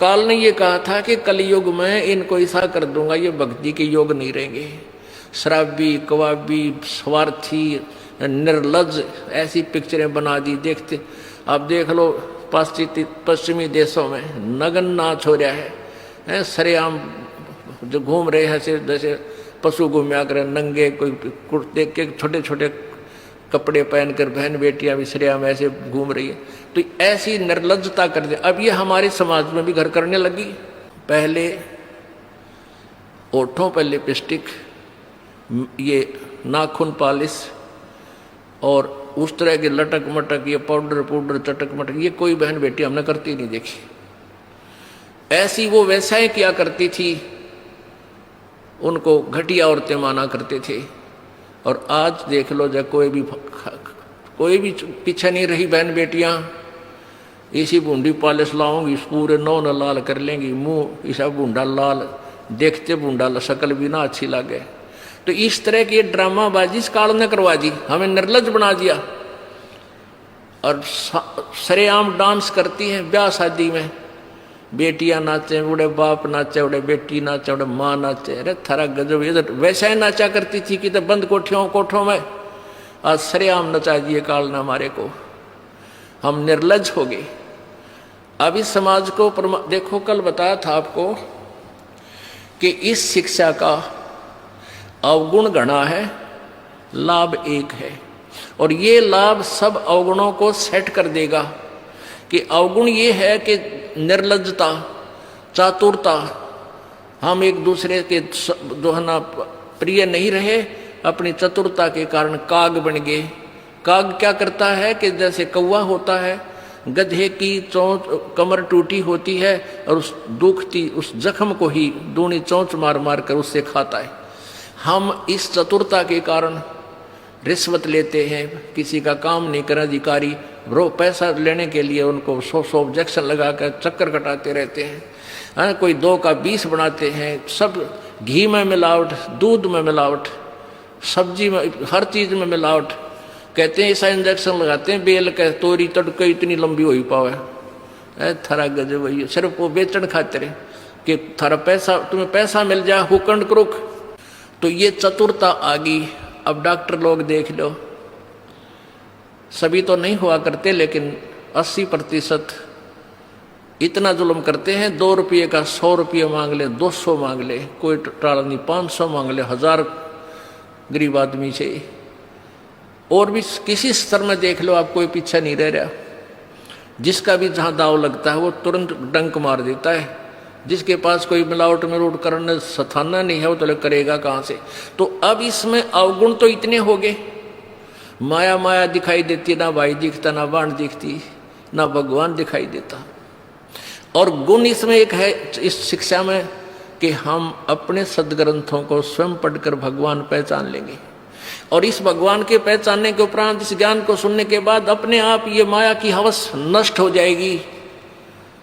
काल ने ये कहा था कि कलयुग में इनको ऐसा कर दूंगा, ये भक्ति के योग नहीं रहेंगे, शराबी, कबाबी, स्वार्थी, निर्लज, ऐसी पिक्चरें बना दी। देखते आप देख लो पश्चिमी देशों में नग्न नाच हो रहा है, सरेआम जो घूम रहे हैं जैसे पशु घूमया कर नंगे, कोई कुर्ते के छोटे छोटे कपड़े पहनकर बहन बेटियां भी सरेआम ऐसे घूम रही है। तो ऐसी निर्लज्जता कर दे। अब ये हमारे समाज में भी घर करने लगी। पहले ओठों पर लिपस्टिक, ये नाखून पॉलिश और उस तरह के लटक मटक, ये पाउडर चटक मटक, ये कोई बहन बेटी हमने करती नहीं देखी। ऐसी वो वैसाएं किया करती थी, उनको घटिया औरतें माना करते थे। और आज देख लो, जब कोई भी पीछे नहीं रही बहन बेटियां, इसी बूंदी पॉलिश लाऊंगी, पूरे नौ न लाल कर लेंगी, मुंह ऐसा बूंदा लाल, देखते बूंदा शक्ल भी ना अच्छी लगे। तो इस तरह की ड्रामाबाजी इस काल ने करवा दी, हमें निर्लज बना दिया। और सरेआम डांस करती हैं ब्याह शादी में, बेटियां नाचे, उड़े बाप नाचे, उड़े बेटी नाचे, उड़े माँ नाचे। अरे थारा गजब, इधर वैसा ही नाचा करती थी कि तो बंद कोठों में, आज सरेआम नचा दिए काल ने हमारे को। हम निर्लज हो गए। अब इस समाज को देखो, कल बताया था आपको कि इस शिक्षा का अवगुण गणा है, लाभ एक है। और ये लाभ सब अवगुणों को सेट कर देगा। कि अवगुण ये है कि निर्लज्जता, चातुरता, हम एक दूसरे के जो है ना प्रिय नहीं रहे, अपनी चतुरता के कारण काग बन गए। काग क्या करता है कि जैसे कौवा होता है, गधे की चोंच कमर टूटी होती है और उस दुखती उस जख्म को ही दूनी चोंच मार मार कर उससे खाता है। हम इस चतुरता के कारण रिश्वत लेते हैं, किसी का काम नहीं कर अधिकारी पैसा लेने के लिए उनको 100 ऑब्जेक्शन लगाकर चक्कर कटाते रहते हैं। कोई 2 का 20 बनाते हैं। सब घी में मिलावट, दूध में मिलावट, सब्जी में, हर चीज़ में मिलावट। कहते हैं ऐसा इंजेक्शन लगाते हैं, बेल का तोरी तड़के इतनी लंबी हो ही पावे। थारा गजब वही, सिर्फ वो बेचन खातिर कि थारा पैसा, तुम्हें पैसा मिल जाए, हुकंड क्रुक। तो ये चतुरता आ गई। अब डॉक्टर लोग देख लो, सभी तो नहीं हुआ करते, लेकिन 80% इतना जुल्म करते हैं। 2 रुपये का 100 रुपये मांग ले, 200 मांग ले, कोई टाला नहीं, 500 मांग ले, 1000 गरीब आदमी से। और भी किसी स्तर में देख लो, आप कोई पीछे नहीं रह रहा। जिसका भी जहाँ दाव लगता है वो तुरंत डंक मार देता है। जिसके पास कोई मिलावट मिलावट करने सथाना नहीं है, वो तो करेगा कहाँ से। तो अब इसमें अवगुण तो इतने हो गए, माया माया दिखाई देती, ना भाई दिखता, ना बाण दिखती, ना भगवान दिखाई देता। और गुण इसमें एक है इस शिक्षा में कि हम अपने सदग्रंथों को स्वयं पढ़कर भगवान पहचान लेंगे। और इस भगवान के पहचानने के उपरांत, इस ज्ञान को सुनने के बाद अपने आप ये माया की हवस नष्ट हो जाएगी।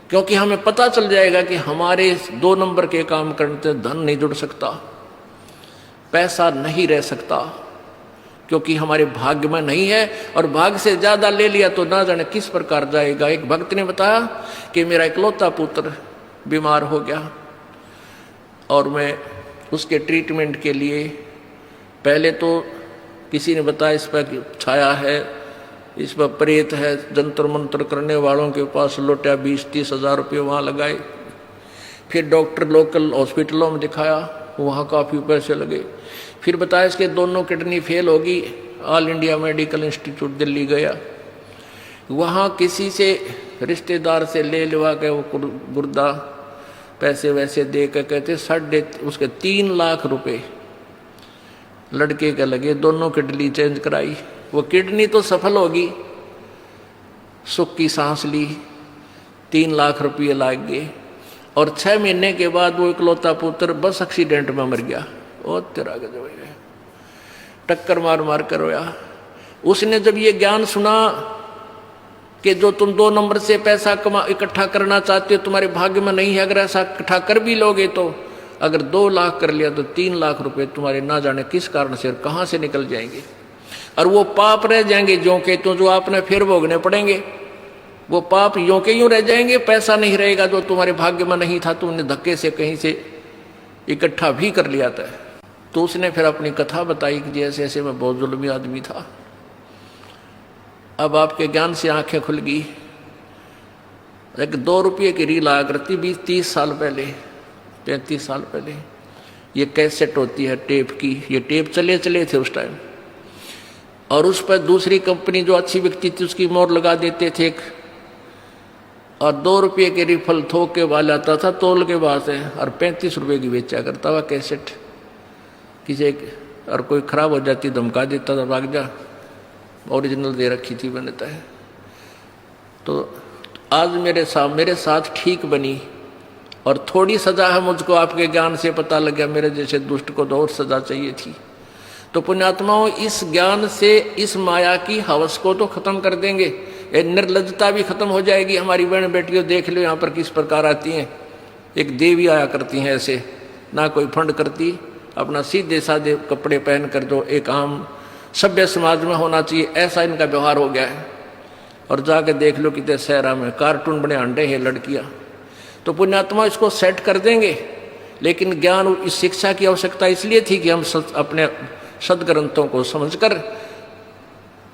क्योंकि हमें पता चल जाएगा कि हमारे 2 नंबर के काम करने से धन नहीं जुड़ सकता, पैसा नहीं रह सकता, क्योंकि हमारे भाग्य में नहीं है। और भाग्य से ज्यादा ले लिया तो ना जाने किस प्रकार जाएगा। एक भक्त ने बताया कि मेरा इकलौता पुत्र बीमार हो गया और मैं उसके ट्रीटमेंट के लिए, पहले तो किसी ने बताया इस पर छाया है, इस पर प्रेत है, जंतर मंत्र करने वालों के पास लौटा 20-30 हज़ार रुपये वहाँ लगाए। फिर डॉक्टर लोकल हॉस्पिटलों में दिखाया, वहाँ काफ़ी पैसे लगे। फिर बताया इसके दोनों किडनी फेल होगी, all India medical institute Delhi गया, वहाँ किसी से रिश्तेदार से ले लवा के वो गुर्दा पैसे वैसे दे कर कहते उसके 3 लाख रुपए लड़के के लगे, दोनों किडनी चेंज कराई। वो किडनी तो सफल होगी, सुख की सांस ली, 3 लाख रुपये लाग गए। और 6 महीने के बाद वो इकलौता पुत्र बस एक्सीडेंट में मर गया। ओ तेरा गजब है, टक्कर मार मार कर रोया। उसने जब ये ज्ञान सुना कि जो तुम 2 नंबर से पैसा इकट्ठा करना चाहते हो तुम्हारे भाग्य में नहीं है, अगर ऐसा इकट्ठा कर भी लोगे तो अगर 2 लाख कर लिया तो 3 लाख रुपए तुम्हारे ना जाने किस कारण से और कहाँ से निकल जाएंगे। और वो पाप रह जाएंगे जो के तो, जो आपने फिर भोगने पड़ेंगे। वो पाप यूं के यूं रह जाएंगे, पैसा नहीं रहेगा जो तुम्हारे भाग्य में नहीं था, तुमने धक्के से कहीं से इकट्ठा भी कर लिया था। तो उसने फिर अपनी कथा बताई कि जैसे ऐसे मैं बहुत जुल्मी आदमी था, अब आपके ज्ञान से आंखें खुल गई। एक 2 रुपये की रील आया करती 20-30 साल पहले, 35 साल पहले। ये कैसेट होती है टेप की, ये टेप चले थे उस टाइम, और उस पर दूसरी कंपनी जो अच्छी बिकती थी उसकी मोहर लगा देते थे और 2 रुपये के रिफल थोक के वाला आता था तोल के बाद से, और 35 रुपये की बेचा करता हुआ कैसेट। किसी और कोई खराब हो जाती धमका देता था, भाग जा, ओरिजिनल दे रखी थी बनता है। तो आज मेरे साथ ठीक बनी और थोड़ी सजा है मुझको, आपके ज्ञान से पता लग गया मेरे जैसे दुष्ट को तो और सजा चाहिए थी। तो पुण्यात्माओं, इस ज्ञान से इस माया की हवस को तो खत्म कर देंगे, ये निर्लज्जता भी खत्म हो जाएगी। हमारी बहन बेटियों देख लो यहाँ पर किस प्रकार आती हैं, एक देवी आया करती हैं ऐसे, ना कोई फंड करती, अपना सीधे साधे कपड़े पहन कर जो एक आम सभ्य समाज में होना चाहिए ऐसा इनका व्यवहार हो गया है। और जाके देख लो कितने शहरा में कार्टून बने अंडे हैं लड़कियां। तो पुण्यात्मा इसको सेट कर देंगे, लेकिन ज्ञान इस शिक्षा की आवश्यकता इसलिए थी कि हम अपने सदग्रंथों को समझकर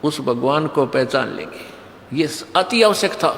उस भगवान को पहचान लेंगे, ये अति आवश्यक था।